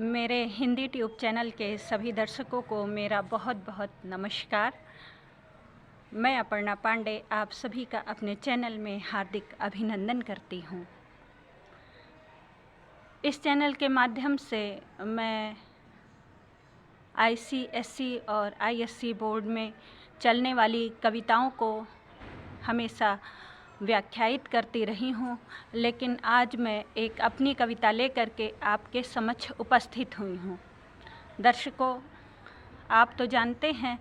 मेरे Hindi tube channel के सभी दर्शकों को मेरा बहुत बहुत नमस्कार। मैं अपर्णा पांडे आप सभी का अपने चैनल में हार्दिक अभिनंदन करती हूँ। इस चैनल के माध्यम से मैं ICSE और ISC बोर्ड में चलने वाली कविताओं को हमेशा व्याख्यायित करती रही हूँ, लेकिन आज मैं एक अपनी कविता लेकर के आपके समक्ष उपस्थित हुई हूँ। दर्शकों, आप तो जानते हैं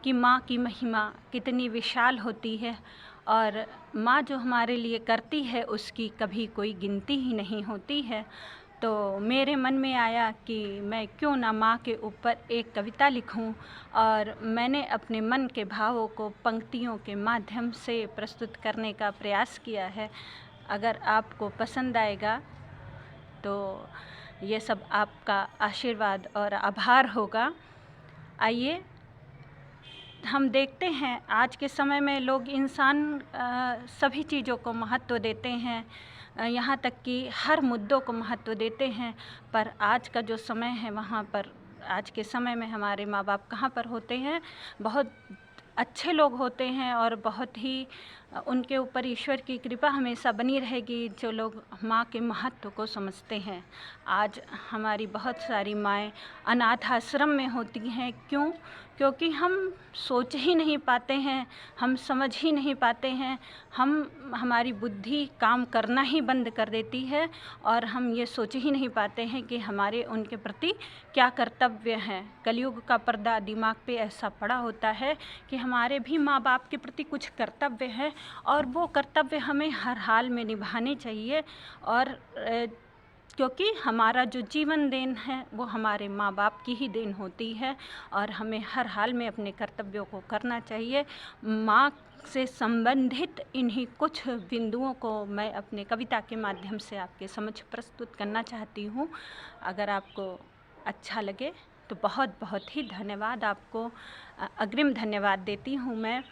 कि माँ की महिमा कितनी विशाल होती है और माँ जो हमारे लिए करती है उसकी कभी कोई गिनती ही नहीं होती है। तो मेरे मन में आया कि मैं क्यों ना माँ के ऊपर एक कविता लिखूं, और मैंने अपने मन के भावों को पंक्तियों के माध्यम से प्रस्तुत करने का प्रयास किया है। अगर आपको पसंद आएगा तो ये सब आपका आशीर्वाद और आभार होगा। आइए हम देखते हैं, आज के समय में लोग इंसान सभी चीज़ों को महत्व देते हैं, यहाँ तक कि हर मुद्दों को महत्व देते हैं। पर आज का जो समय है वहाँ पर आज के समय में हमारे माँ बाप कहाँ पर होते हैं? बहुत अच्छे लोग होते हैं और बहुत ही उनके ऊपर ईश्वर की कृपा हमेशा बनी रहेगी जो लोग माँ के महत्व को समझते हैं। आज हमारी बहुत सारी माएँ अनाथ आश्रम में होती हैं। क्यों? क्योंकि हम सोच ही नहीं पाते हैं, हम समझ ही नहीं पाते हैं, हमारी बुद्धि काम करना ही बंद कर देती है और हम ये सोच ही नहीं पाते हैं कि हमारे उनके प्रति क्या कर्तव्य हैं। कलयुग का पर्दा दिमाग पे ऐसा पड़ा होता है कि हमारे भी माँ बाप के प्रति कुछ कर्तव्य हैं और वो कर्तव्य हमें हर हाल में निभाने चाहिए। और क्योंकि हमारा जो जीवन देन है वो हमारे माँ बाप की ही देन होती है और हमें हर हाल में अपने कर्तव्यों को करना चाहिए। माँ से संबंधित इन्हीं कुछ बिंदुओं को मैं अपने कविता के माध्यम से आपके समक्ष प्रस्तुत करना चाहती हूँ। अगर आपको अच्छा लगे तो बहुत बहुत ही धन्यवाद, आपको अग्रिम धन्यवाद देती हूँ मैं।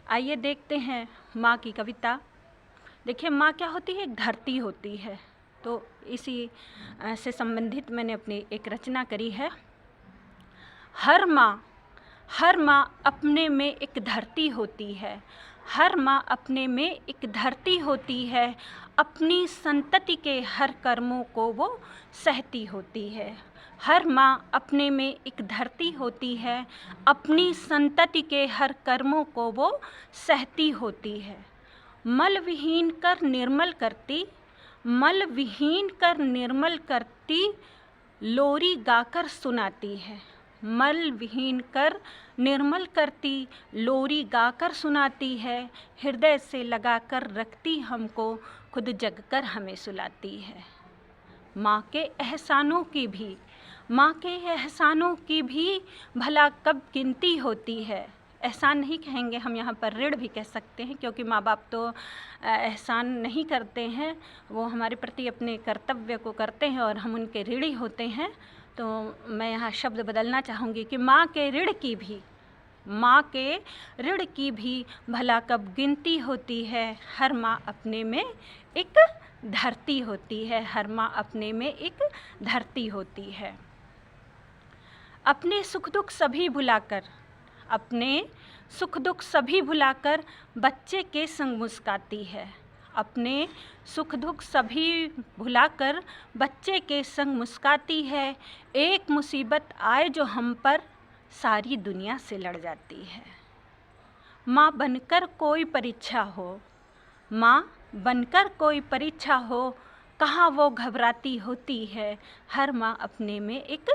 आइए देखते हैं माँ की कविता। देखिए, माँ क्या होती है? एक धरती होती है। तो इसी से संबंधित मैंने अपनी एक रचना करी है। हर माँ अपने में एक धरती होती है। हर माँ अपने में एक धरती होती है। अपनी संतति के हर कर्मों को वो सहती होती है। हर माँ अपने में एक धरती होती है। अपनी संतति के हर कर्मों को वो सहती होती है। मल विहीन कर निर्मल करती, मल विहीन कर निर्मल करती, लोरी गाकर सुनाती है। मल विहीन कर निर्मल करती, लोरी गाकर सुनाती है। हृदय से लगाकर रखती हमको, खुद जगकर हमें सुलाती है। माँ के एहसानों की भी भला कब गिनती होती है। एहसान नहीं कहेंगे हम, यहाँ पर ऋण भी कह सकते हैं, क्योंकि माँ बाप तो एहसान नहीं करते हैं, वो हमारे प्रति अपने कर्तव्य को करते हैं और हम उनके ऋणी होते हैं। तो मैं यहाँ शब्द बदलना चाहूँगी कि माँ के ऋण की भी भला कब गिनती होती है। हर माँ अपने में एक धरती होती है। हर माँ अपने में एक धरती होती है। अपने सुख दुख सभी भुलाकर बच्चे के संग मुस्काती है। अपने सुख दुख सभी भुलाकर बच्चे के संग मुस्काती है। एक मुसीबत आए जो हम पर, सारी दुनिया से लड़ जाती है। माँ बनकर कोई परीक्षा हो, कहाँ वो घबराती होती है। हर माँ अपने में एक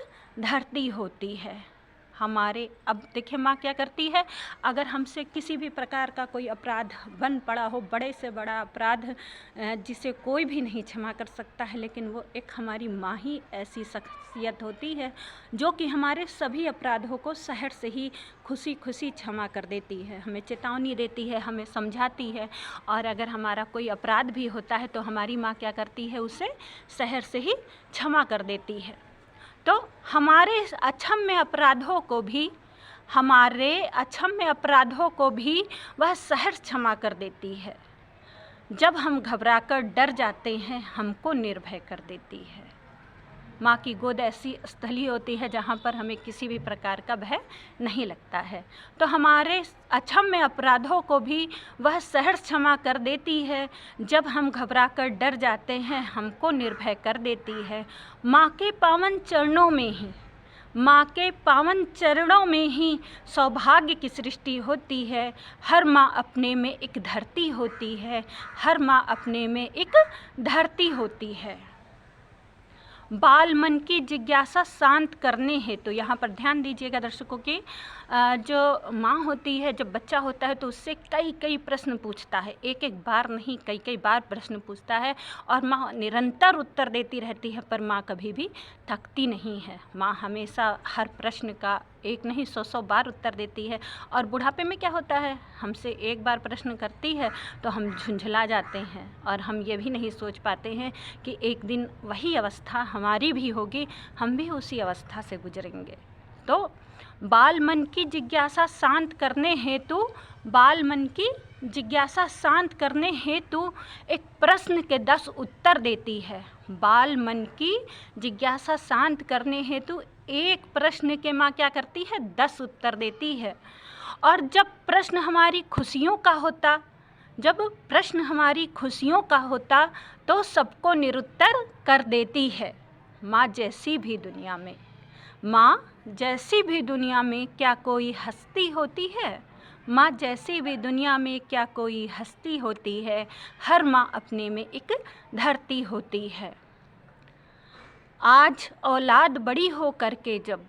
धरती होती है। अब देखिए माँ क्या करती है, अगर हमसे किसी भी प्रकार का कोई अपराध बन पड़ा हो, बड़े से बड़ा अपराध जिसे कोई भी नहीं क्षमा कर सकता है, लेकिन वो एक हमारी माँ ही ऐसी शख्सियत होती है जो कि हमारे सभी अपराधों को सहर से ही खुशी खुशी क्षमा कर देती है। हमें चेतावनी देती है, हमें समझाती है, और अगर हमारा कोई अपराध भी होता है तो हमारी माँ क्या करती है, उसे सहर से ही क्षमा कर देती है। तो हमारे अक्षम्य अपराधों को भी वह सहर्ष क्षमा कर देती है। जब हम घबराकर डर जाते हैं, हमको निर्भय कर देती है। माँ की गोद ऐसी स्थली होती है जहाँ पर हमें किसी भी प्रकार का भय नहीं लगता है। तो हमारे अक्षम्य अपराधों को भी वह सहर्ष क्षमा कर देती है। जब हम घबरा कर डर जाते हैं, हमको निर्भय कर देती है। माँ के पावन चरणों में ही, माँ के पावन चरणों में ही सौभाग्य की सृष्टि होती है। हर माँ अपने में एक धरती होती है, हर माँ अपने में एक धरती होती है। बाल मन की जिज्ञासा शांत करने हेतु, तो यहाँ पर ध्यान दीजिएगा दर्शकों की, जो माँ होती है, जब बच्चा होता है तो उससे कई कई प्रश्न पूछता है, एक एक बार नहीं कई कई बार प्रश्न पूछता है और माँ निरंतर उत्तर देती रहती है, पर माँ कभी भी थकती नहीं है। माँ हमेशा हर प्रश्न का एक नहीं 100 बार उत्तर देती है। और बुढ़ापे में क्या होता है, हमसे एक बार प्रश्न करती है तो हम झुंझला जाते हैं और हम ये भी नहीं सोच पाते हैं कि एक दिन वही अवस्था हमारी भी होगी, हम भी उसी अवस्था से गुजरेंगे। तो बाल मन की जिज्ञासा शांत करने हेतु, बाल मन की जिज्ञासा शांत करने हेतु एक प्रश्न के 10 उत्तर देती है। बाल मन की जिज्ञासा शांत करने हेतु एक प्रश्न के माँ क्या करती है, 10 उत्तर देती है। और जब प्रश्न हमारी खुशियों का होता, जब प्रश्न हमारी खुशियों का होता तो सबको निरुत्तर कर देती है। माँ जैसी भी दुनिया में, माँ जैसी भी दुनिया में क्या कोई हस्ती होती है, माँ जैसी भी दुनिया में क्या कोई हस्ती होती है। हर माँ अपने में एक धरती होती है। आज औलाद बड़ी हो करके, जब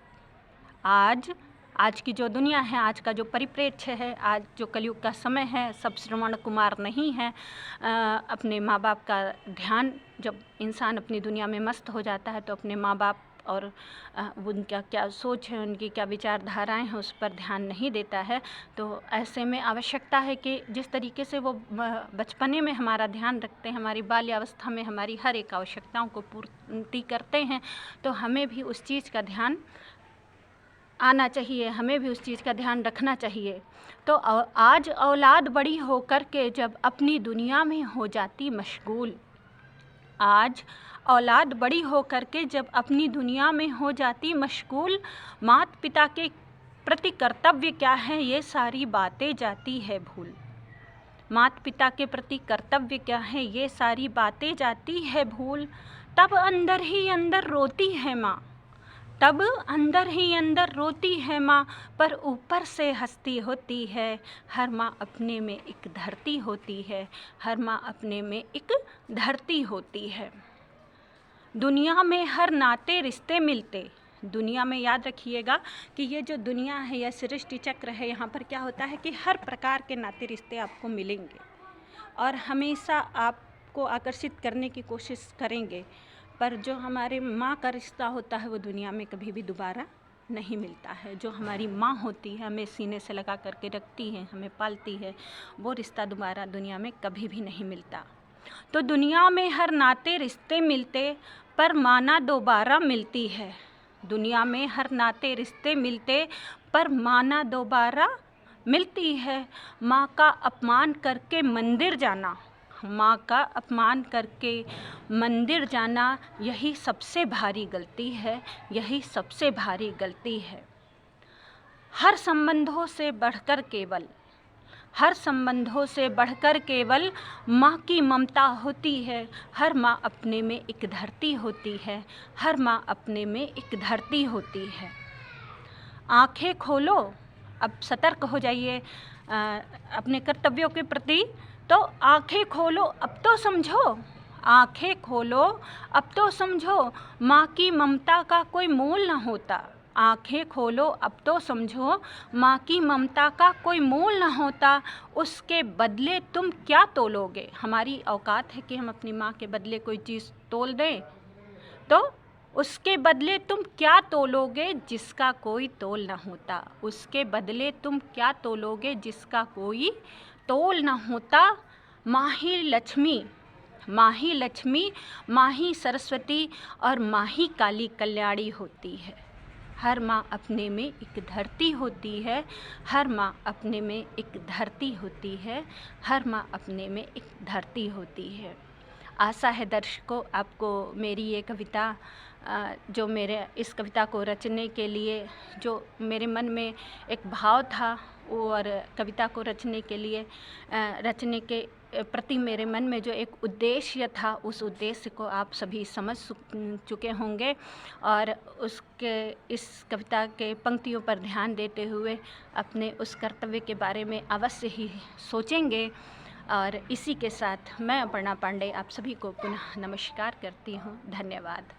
आज की जो दुनिया है, आज का जो परिप्रेक्ष्य है, आज जो कलयुग का समय है, सब श्रवण कुमार नहीं है। अपने माँ बाप का ध्यान, जब इंसान अपनी दुनिया में मस्त हो जाता है तो अपने माँ बाप और उनका क्या सोच है, उनकी क्या विचारधाराएं हैं, उस पर ध्यान नहीं देता है। तो ऐसे में आवश्यकता है कि जिस तरीके से वो बचपने में हमारा ध्यान रखते हैं, हमारी बाल्यावस्था में हमारी हर एक आवश्यकताओं को पूर्ति करते हैं, तो हमें भी उस चीज़ का ध्यान आना चाहिए, हमें भी उस चीज़ का ध्यान रखना चाहिए। तो आज औलाद बड़ी होकर के जब अपनी दुनिया में हो जाती मशगूल, आज औलाद बड़ी होकर के जब अपनी दुनिया में हो जाती मशगूल, माता पिता के प्रति कर्तव्य क्या है ये सारी बातें जाती है भूल। माता पिता के प्रति कर्तव्य क्या है ये सारी बातें जाती है भूल। तब अंदर ही अंदर रोती है माँ, तब अंदर ही अंदर रोती है माँ, पर ऊपर से हंसती होती है। हर माँ अपने में एक धरती होती है, हर माँ अपने में एक धरती होती है। दुनिया में हर नाते रिश्ते मिलते, दुनिया में याद रखिएगा कि ये जो दुनिया है, यह सृष्टि चक्र है, यहाँ पर क्या होता है कि हर प्रकार के नाते रिश्ते आपको मिलेंगे और हमेशा आपको आकर्षित करने की कोशिश करेंगे, पर जो हमारे माँ का रिश्ता होता है वो दुनिया में कभी भी दोबारा नहीं मिलता है। जो हमारी माँ होती है, हमें सीने से लगा करके रखती है, हमें पालती है, वो रिश्ता दोबारा दुनिया में कभी भी नहीं मिलता। तो दुनिया में हर नाते रिश्ते मिलते, पर माँ ना दोबारा मिलती है। दुनिया में हर नाते रिश्ते मिलते, पर माँ ना दोबारा मिलती है। माँ का अपमान करके मंदिर जाना, माँ का अपमान करके मंदिर जाना, यही सबसे भारी गलती है, यही सबसे भारी गलती है। हर संबंधों से बढ़कर केवल, हर संबंधों से बढ़कर केवल माँ की ममता होती है। हर माँ अपने में एक धरती होती है, हर माँ अपने में एक धरती होती है। आंखें खोलो, अब सतर्क हो जाइए अपने कर्तव्यों के प्रति। तो आंखें खोलो अब तो समझो, आंखें खोलो अब तो समझो, माँ की ममता का कोई मोल न होता। आंखें खोलो अब तो समझो, माँ की ममता का कोई मोल न होता। उसके बदले तुम क्या तोलोगे। हमारी औकात है कि हम अपनी माँ के बदले कोई चीज़ तोल दें, तो उसके बदले तुम क्या तोलोगे जिसका कोई तोल न होता। उसके बदले तुम क्या तोलोगे जिसका कोई तोल न होता। माही लक्ष्मी, माही लक्ष्मी, माही सरस्वती और माही काली कल्याणी होती है। हर माँ अपने में एक धरती होती है, हर माँ अपने में एक धरती होती है, हर माँ अपने में एक धरती होती है। आशा है दर्शकों आपको मेरी ये कविता जो मेरे इस कविता को रचने के लिए जो मेरे मन में एक भाव था और कविता को रचने के लिए रचने के प्रति मेरे मन में जो एक उद्देश्य था, उस उद्देश्य को आप सभी समझ चुके होंगे और उसके इस कविता के पंक्तियों पर ध्यान देते हुए अपने उस कर्तव्य के बारे में अवश्य ही सोचेंगे। और इसी के साथ मैं अपर्णा पांडे आप सभी को पुनः नमस्कार करती हूँ। धन्यवाद।